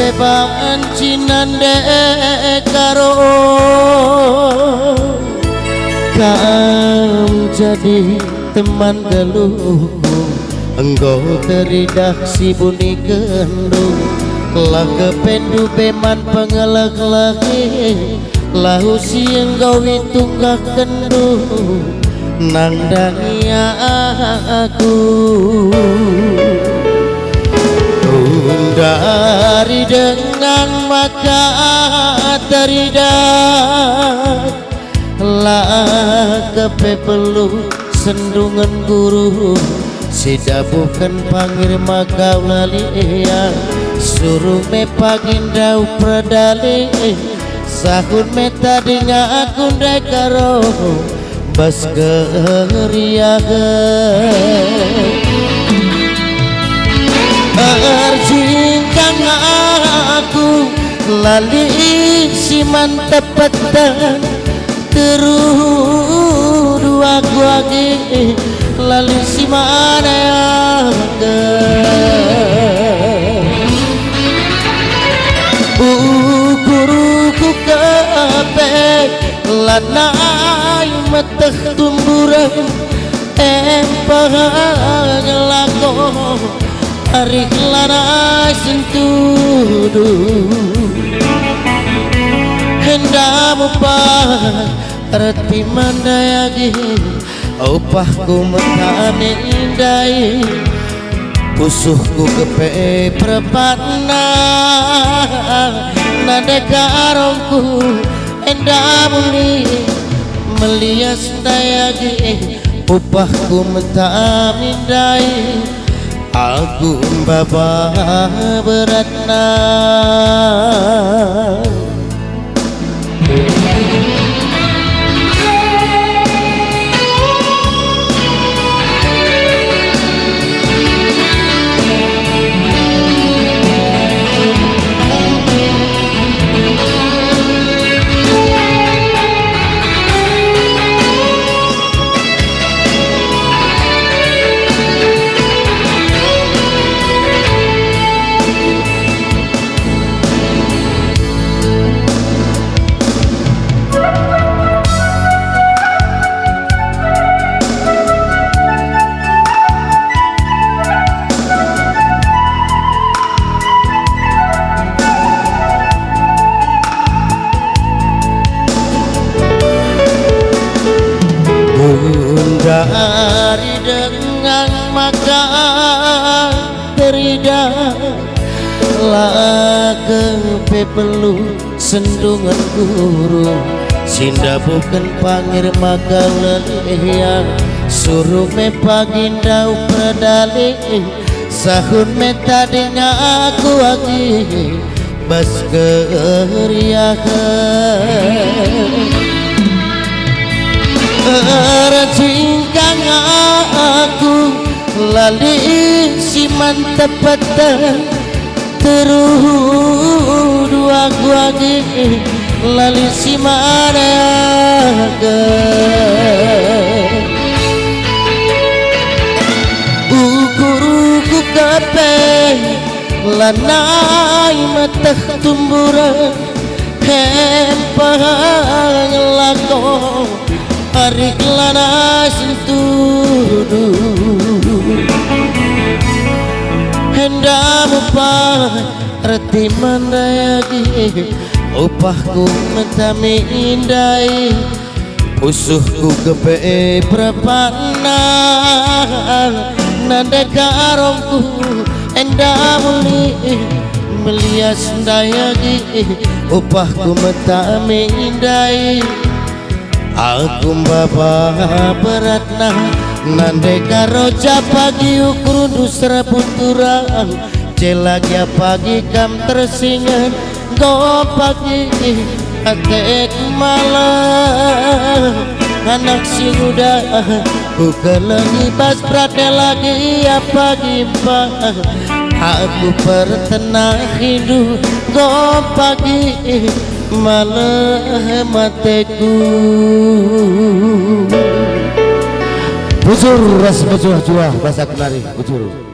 beban cinande karo kam jadi teman geluh engkau teridak si buni kendung lah kependu beman pengelak lagi lahu si engkau itunggah kendung nang dania aku dari dengan maka teridak lah kepepelu sendungan guru sida bukan pangir makau lalia suruh me pagindau pradali sahun meta dengan aku karo bas keriaga arjingkang aku lali si mantap petang teru dua guagi lali si mana yang ukur-ukur kepek lanai meteh tumburan empang lako tarik lanai sentudu hendak upah reti mandayagi upahku mentani indai pusuhku kepe perpatna nade karongku endah muli melias dayagi upahku mentani indai aku baba beratna dari dengan maka teridak lah kepepelu sendungan guru sinda bukan pangir maka lelia suruh me pagindau pradali sahun me tadinya aku lagi bas keriakan rajingkang aku lali si mantap petang teru dua guagi lali si mana ukur-ukur kepe lanai meteh tumburan hempang lako tarik lanai sentudu hendak upah reti mandayagi upahku mentami indai pusuhku kepe perpana nade karongku endah muli melias dayagi upahku mentami indai aku baba beratna nande karo pagi ukur dusra puturang celagya pagi kam tersingan go pagi atek malam anak si muda bukan lagi bas prate lagi apa gimpa aku pertenang hidup go pagi malah mateku bujur ras bujur jua bahasa kenari bujur